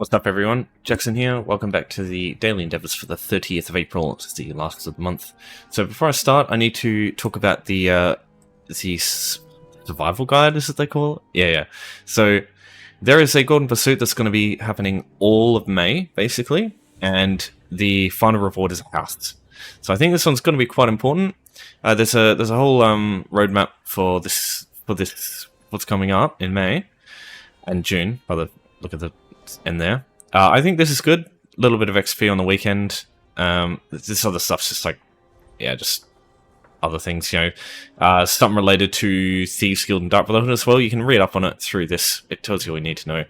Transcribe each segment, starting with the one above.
What's up, everyone? Jackson here. Welcome back to the daily endeavors for the 30th of April. It's the last of the month. So before I start, I need to talk about the survival guide, is it they call it? Yeah. So there is a golden pursuit that's going to be happening all of May, basically, and the final reward is a house. So I think this one's going to be quite important. There's a whole roadmap for this what's coming up in May and June. By the look at the end there. I think this is good. A little bit of XP on the weekend. This other stuff's just like, yeah, just other things, you know. Something related to Thieves Guild and Dark Brotherhood as well. You can read up on it through this. It tells you all you need to know.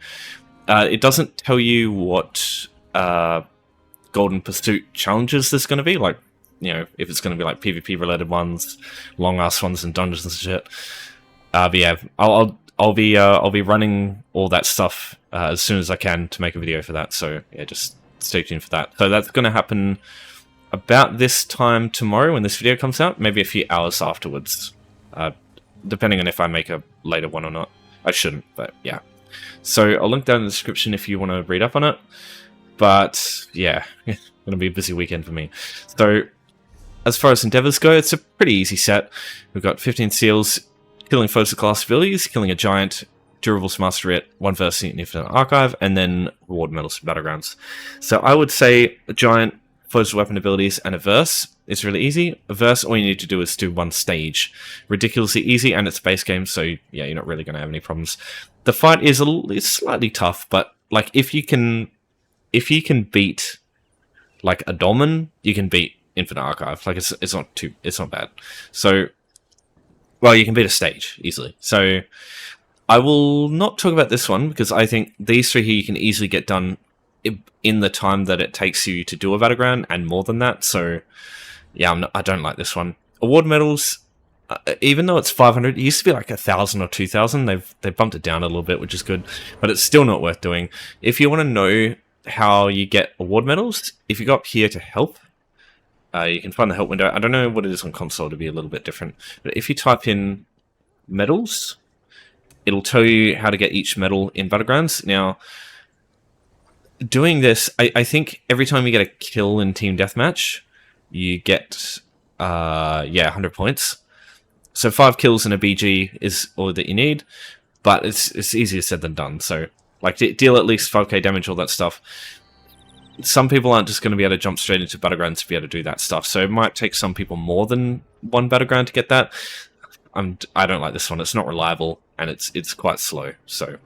It doesn't tell you what Golden Pursuit challenges there's going to be. Like, you know, if it's going to be like PvP related ones, long ass ones, and dungeons and shit. But yeah, I'll be running all that stuff as soon as I can to make a video for that. So yeah, just stay tuned for that. So that's going to happen about this time tomorrow when this video comes out, maybe a few hours afterwards, depending on if I make a later one or not. I shouldn't, but yeah. So I'll link down in the description if you want to read up on it. But yeah, going to be a busy weekend for me. So as far as endeavors go, it's a pretty easy set. We've got 15 seals, killing foes with class abilities, killing a giant, durables master Writ, one verse in Infinite Archive, and then reward medals for Battlegrounds. So I would say a giant, foes with weapon abilities, and a verse is really easy. A verse, all you need to do is do one stage. Ridiculously easy, and it's a base game, so yeah, you're not really going to have any problems. The fight is it's slightly tough, but like if you can beat like a Dolmen, you can beat Infinite Archive. Like it's not bad. So, well, you can beat a stage easily. So I will not talk about this one because I think these three here you can easily get done in the time that it takes you to do a Battleground and more than that. So yeah, I don't like this one. Award medals, even though it's 500, it used to be like 1,000 or 2,000. They've bumped it down a little bit, which is good, but it's still not worth doing. If you want to know how you get award medals, if you go up here to help, you can find the help window. I don't know what it is on console to be a little bit different, but if you type in medals, it'll tell you how to get each medal in Battlegrounds. Now, doing this, I think every time you get a kill in Team Deathmatch, you get 100 points. So 5 kills in a BG is all that you need, but it's easier said than done. So like deal at least 5k damage, all that stuff. Some people aren't just going to be able to jump straight into Battlegrounds to be able to do that stuff. So it might take some people more than one Battleground to get that. I don't like this one. It's not reliable, and it's quite slow. So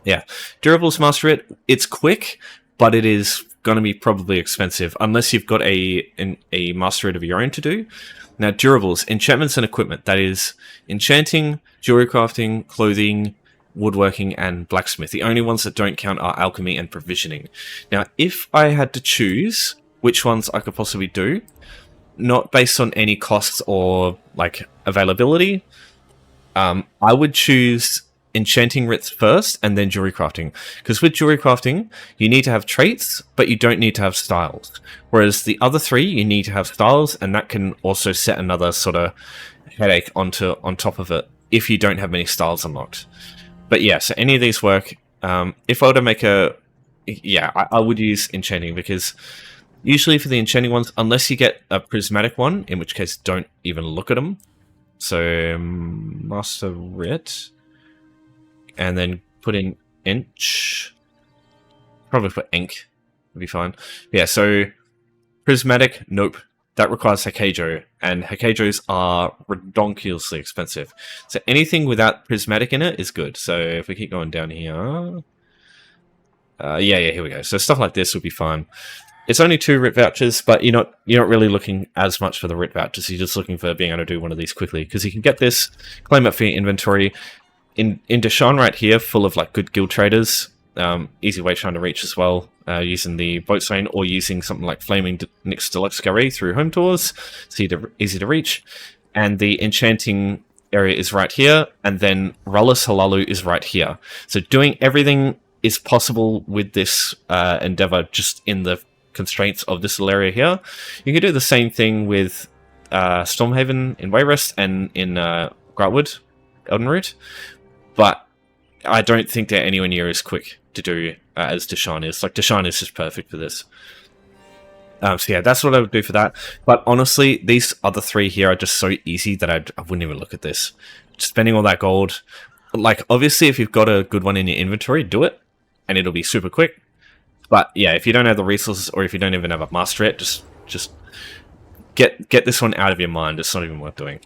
yeah, durables master Writ. It's quick, but it is going to be probably expensive unless you've got a master Writ of your own to do. Now, durables, enchantments and equipment. That is enchanting, jewelry crafting, clothing, woodworking, and blacksmith. The only ones that don't count are alchemy and provisioning. Now, if I had to choose which ones I could possibly do, not based on any costs or like availability, I would choose enchanting writs first and then jewelry crafting, because with jewelry crafting you need to have traits but you don't need to have styles, whereas the other three you need to have styles, and that can also set another sort of headache on top of it if you don't have many styles unlocked. But yeah, so any of these work. If I were to make I would use enchanting, because usually for the enchanting ones, unless you get a prismatic one, in which case don't even look at them. So master Writ, and then put in inch. Probably put ink, would be fine. Yeah, so prismatic, nope. That requires Hakejo, and Hakejos are redonkulously expensive. So anything without prismatic in it is good. So if we keep going down here, here we go. So stuff like this would be fine. It's only 2 Writ vouchers, but you're not really looking as much for the Writ vouchers. You're just looking for being able to do one of these quickly, because you can get this, claim it for your inventory. In Deshawn right here, full of like good guild traders. Easy way trying to reach as well, using the boatswain or using something like Flaming Nyx Deluxe Garret through home tours. It's easy to reach. And the enchanting area is right here, and then Rullus Halalu is right here. So doing everything is possible with this endeavor just in the constraints of this little area here. You can do the same thing with Stormhaven in Wayrest and in Grotwood, Elden Root, but I don't think they're anywhere near as quick to do as Deshaun is. Like, Deshaun is just perfect for this. So yeah, that's what I would do for that. But honestly, these other three here are just so easy that I wouldn't even look at this. Spending all that gold. Like, obviously, if you've got a good one in your inventory, do it. And it'll be super quick. But yeah, if you don't have the resources, or if you don't even have a master yet, just get this one out of your mind. It's not even worth doing.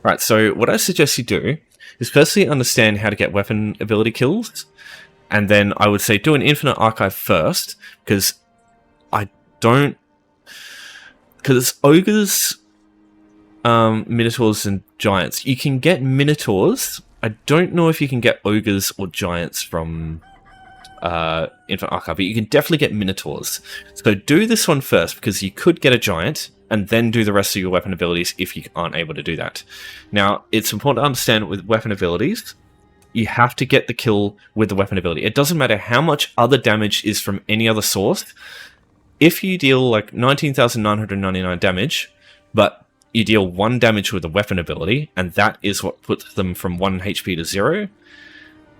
Right, so what I suggest you do is firstly understand how to get weapon ability kills. And then I would say do an infinite archive first, because because it's ogres, minotaurs, and giants. You can get minotaurs. I don't know if you can get ogres or giants from Infinite Archive, but you can definitely get minotaurs. So do this one first, because you could get a giant, and then do the rest of your weapon abilities if you aren't able to do that. Now, it's important to understand with weapon abilities, you have to get the kill with the weapon ability. It doesn't matter how much other damage is from any other source. If you deal like 19,999 damage, but you deal 1 damage with a weapon ability, and that is what puts them from 1 HP to 0,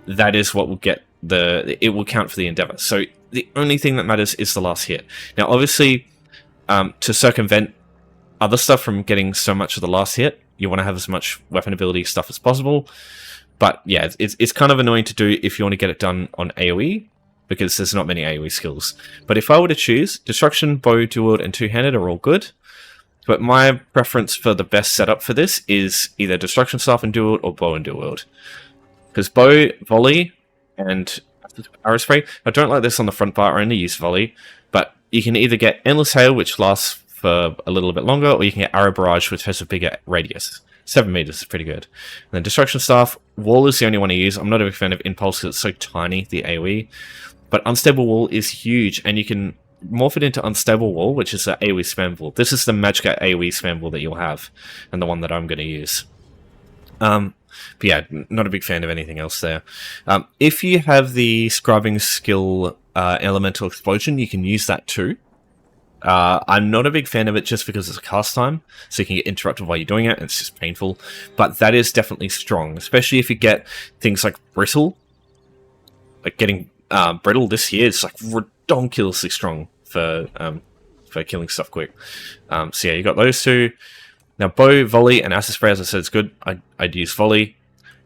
that is what will get it will count for the endeavor. So the only thing that matters is the last hit. Now, obviously, to circumvent other stuff from getting so much of the last hit, you want to have as much weapon ability stuff as possible. But yeah, it's kind of annoying to do if you want to get it done on AoE, because there's not many AoE skills. But if I were to choose, Destruction, Bow, Dual, and Two-Handed are all good. But my preference for the best setup for this is either Destruction Staff and Dual, or Bow and Dual. Because Bow, Volley, and Arrow Spray, I don't like this on the front bar, I only use Volley. But you can either get Endless Hail, which lasts for a little bit longer, or you can get Arrow Barrage, which has a bigger radius. 7 meters is pretty good. And then Destruction Staff, Wall is the only one I use. I'm not a big fan of Impulse because it's so tiny, the AoE. But Unstable Wall is huge, and you can morph it into Unstable Wall, which is the AoE spam wall. This is the Magicka AoE spam wall that you'll have, and the one that I'm going to use. But yeah, not a big fan of anything else there. If you have the Scribing skill Elemental Explosion, you can use that too. I'm not a big fan of it just because it's a cast time, so you can get interrupted while you're doing it, and it's just painful. But that is definitely strong, especially if you get things like Brittle. Like getting Brittle this year is like redonkulously strong for killing stuff quick. So yeah, you got those two. Now, Bow, Volley, and Acid Spray, as I said, is good. I'd use Volley.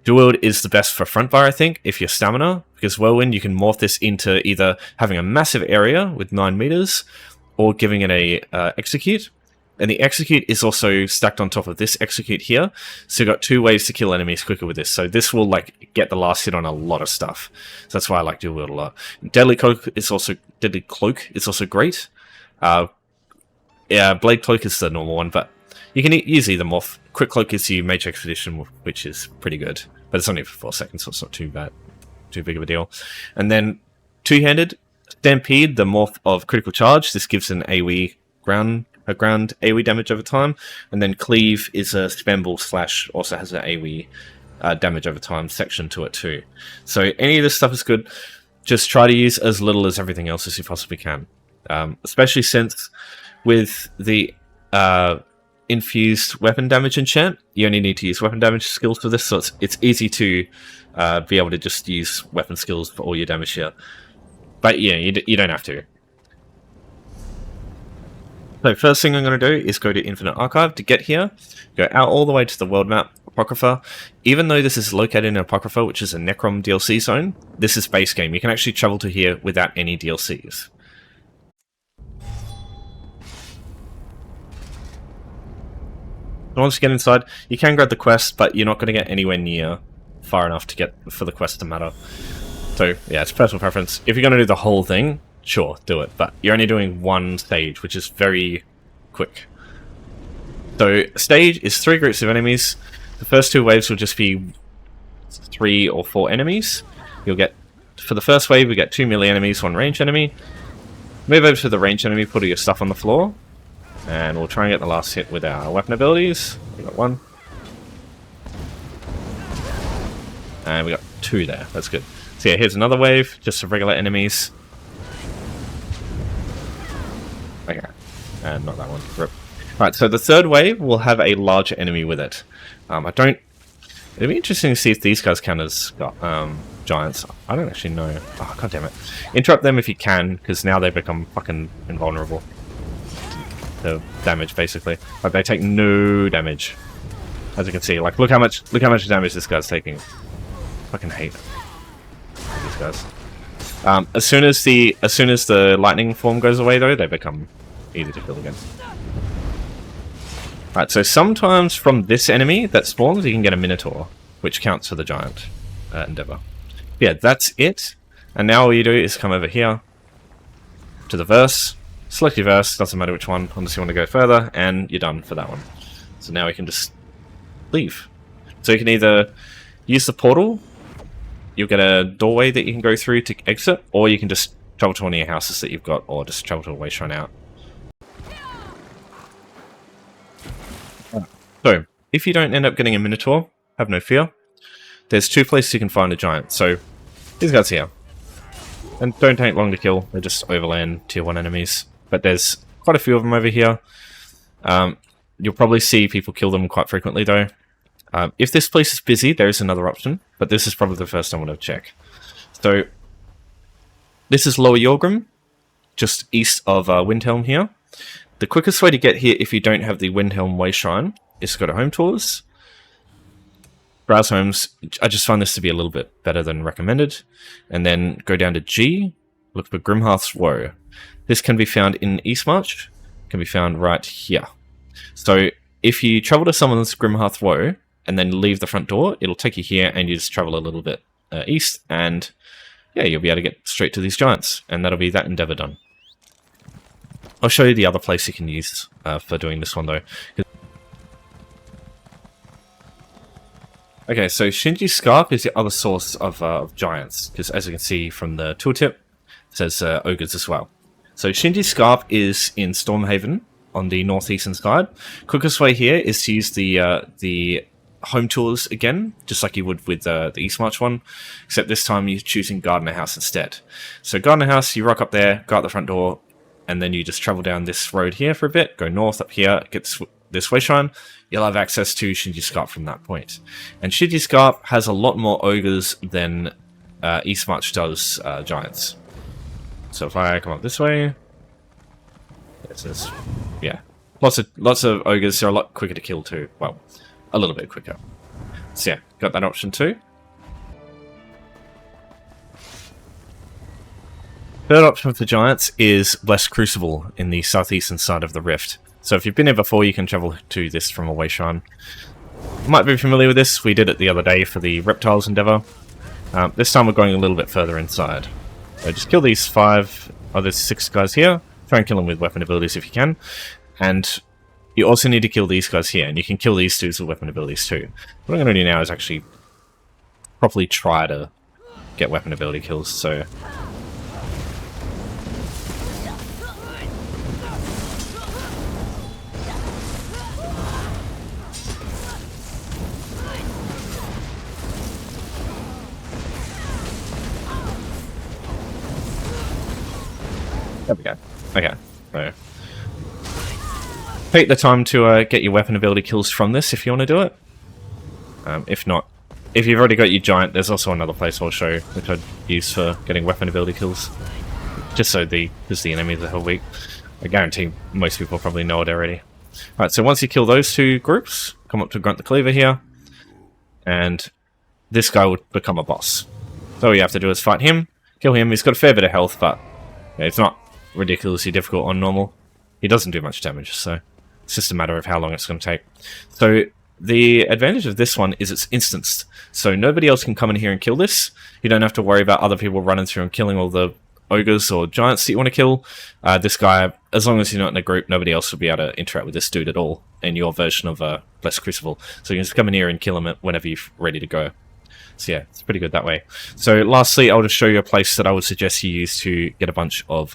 Dual is the best for front bar, I think, if you're Stamina, because Whirlwind, you can morph this into either having a massive area with 9 meters, or giving it a Execute. And the Execute is also stacked on top of this Execute here, so you've got 2 ways to kill enemies quicker with this. So this will like get the last hit on a lot of stuff. So that's why I like Dual Wield a lot. Deadly Cloak is also great. Yeah, Blade Cloak is the normal one, but you can use either morph. Quick Cloak gives you Mage Expedition, which is pretty good, but it's only for 4 seconds, so it's not too big of a deal. And then Two-Handed, Stampede, the morph of Critical Charge. This gives an AoE ground AoE damage over time. And then Cleave is a spam ball / also has an AoE damage over time section to it too. So any of this stuff is good. Just try to use as little as everything else as you possibly can. Especially since with the infused weapon damage enchant, you only need to use weapon damage skills for this, so it's easy to be able to just use weapon skills for all your damage here. But yeah, you don't have to. So first thing I'm going to do is go to Infinite Archive to get here. Go out all the way to the world map, Apocrypha. Even though this is located in Apocrypha, which is a Necrom DLC zone, this is base game. You can actually travel to here without any DLCs. Once you get inside, you can grab the quest, but you're not going to get anywhere near far enough to get for the quest to matter. So yeah, it's personal preference. If you're going to do the whole thing, sure, do it. But you're only doing 1 stage, which is very quick. So stage is 3 groups of enemies. The first 2 waves will just be 3 or 4 enemies. You'll get, for the first wave, we get 2 melee enemies, 1 ranged enemy. Move over to the ranged enemy, put all your stuff on the floor. And we'll try and get the last hit with our weapon abilities. We got 1. And we got 2 there. That's good. So yeah, here's another wave, just of regular enemies. Okay. And not that one. Rip. Right, so the third wave will have a larger enemy with it. It'd be interesting to see if these guys count as giants. I don't actually know. Oh, god damn it. Interrupt them if you can, because now they become fucking invulnerable to damage, basically. Like, they take no damage. As you can see, like, look how much damage this guy's taking. Fucking hate these guys. As soon as the lightning form goes away, though, they become easy to kill again. Right, so sometimes from this enemy that spawns, you can get a Minotaur, which counts for the giant endeavor. Yeah, that's it. And now all you do is come over here to the verse, select your verse, doesn't matter which one, unless you want to go further, and you're done for that one. So now we can just leave. So you can either use the portal, you'll get a doorway that you can go through to exit, or you can just travel to one of your houses that you've got, or just travel to a way shrine out. So, if you don't end up getting a Minotaur, have no fear. There's 2 places you can find a giant. So, these guys here. And don't take long to kill, they're just overland tier 1 enemies. But there's quite a few of them over here. You'll probably see people kill them quite frequently though. If this place is busy, there is another option, but this is probably the first I want to check. So, this is Lower Yorgrim, just east of Windhelm here. The quickest way to get here if you don't have the Windhelm Way Shrine is to go to Home Tours. Browse Homes. I just find this to be a little bit better than recommended. And then go down to G, look for Grimhearth's Woe. This can be found in Eastmarch, can be found right here. So if you travel to someone's Grimhearth Woe and then leave the front door, it'll take you here and you just travel a little bit east and yeah, you'll be able to get straight to these giants and that'll be that endeavor done. I'll show you the other place you can use for doing this one though. Okay, so Shinji Scarp is the other source of giants, because as you can see from the tooltip, it says ogres as well. So Shinji Scarp is in Stormhaven on the northeastern side. Quickest way here is to use the home tours again, just like you would with the Eastmarch one, except this time you're choosing Gardener House instead. So Gardener House, you rock up there, go out the front door, and then you just travel down this road here for a bit, go north up here, get this way shrine, you'll have access to Shinji Scarp from that point. And Shinji Scarp has a lot more ogres than Eastmarch does giants. So if I come up this way, it says, yeah, lots of ogres. They're a lot quicker to kill too. Well, a little bit quicker. So yeah, got that option too. Third option for giants is Blessed Crucible in the southeastern side of the Rift. So if you've been here before, you can travel to this from a way shrine. You might be familiar with this. We did it the other day for the Reptiles Endeavor. This time we're going a little bit further inside. So just kill these 5, or there's 6 guys here. Try and kill them with weapon abilities if you can. And you also need to kill these guys here, and you can kill these dudes with weapon abilities too. What I'm going to do now is actually properly try to get weapon ability kills, so... There we go. Okay, so take the time to get your weapon ability kills from this if you want to do it. If not, if you've already got your giant, there's also another place I'll show which I'd use for getting weapon ability kills. Just so because the enemies are weak. I guarantee most people probably know it already. Alright, so once you kill those 2 groups, come up to Grunt the Cleaver here, and this guy would become a boss. So all you have to do is fight him, kill him. He's got a fair bit of health, but yeah, it's not ridiculously difficult on normal. He doesn't do much damage, so it's just a matter of how long it's going to take. So the advantage of this one is it's instanced, so nobody else can come in here and kill this. You don't have to worry about other people running through and killing all the ogres or giants that you want to kill. This guy, as long as you're not in a group, nobody else will be able to interact with this dude at all in your version of Blessed Crucible. So you can just come in here and kill him whenever you're ready to go. So yeah, it's pretty good that way. So lastly, I'll just show you a place that I would suggest you use to get a bunch of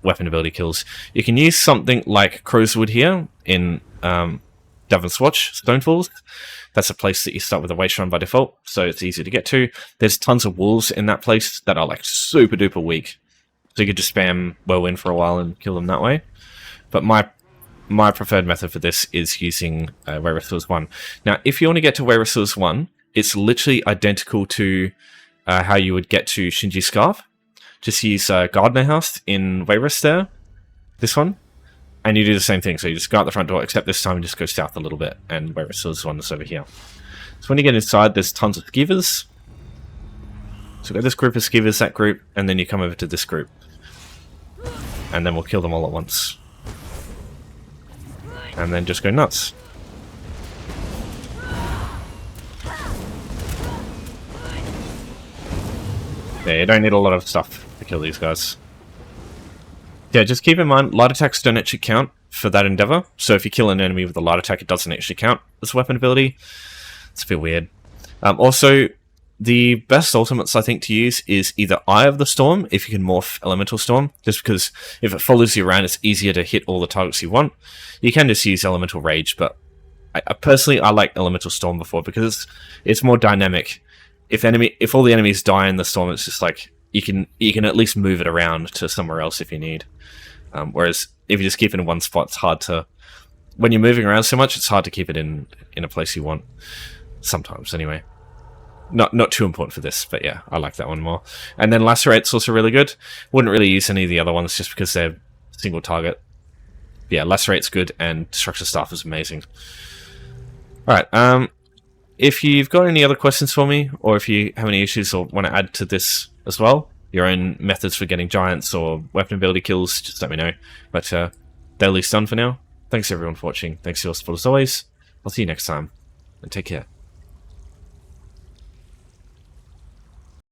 weapon ability kills. You can use something like Crowswood here in Davon's Watch, Stonefalls. That's a place that you start with a way shrine by default, so it's easy to get to. There's tons of wolves in that place that are like super duper weak, so you could just spam Whirlwind for a while and kill them that way. But my preferred method for this is using Wayrethil's 1. Now, if you want to get to Wayrethil's 1, it's literally identical to how you would get to Shinji Scarp. Just use Gardener House in Wayrest there, this one, and you do the same thing. So you just go out the front door, except this time you just go south a little bit, and Wayrest is one that's over here. So when you get inside, there's tons of skivers. So go this group of skivers, that group, and then you come over to this group. And then we'll kill them all at once. And then just go nuts. Yeah, you don't need a lot of stuff to kill these guys. Yeah, just keep in mind, light attacks don't actually count for that endeavor. So if you kill an enemy with a light attack, it doesn't actually count as a weapon ability. It's a bit weird. Also, the best ultimates, I think, to use is either Eye of the Storm, if you can morph Elemental Storm, just because if it follows you around, it's easier to hit all the targets you want. You can just use Elemental Rage, but personally, I like Elemental Storm before, because it's more dynamic. If all the enemies die in the storm, it's just like you can at least move it around to somewhere else if you need. Whereas if you just keep it in one spot, it's hard to. When you're moving around so much, it's hard to keep it in a place you want. Sometimes, anyway. Not too important for this, but yeah, I like that one more. And then Lacerate's also really good. Wouldn't really use any of the other ones just because they're single target. But yeah, Lacerate's good, and Destruction Staff is amazing. Alright, if you've got any other questions for me, or if you have any issues or want to add to this as well, your own methods for getting giants or weapon ability kills, just let me know. But daily's done for now. Thanks everyone for watching. Thanks for your support as always. I'll see you next time, and take care.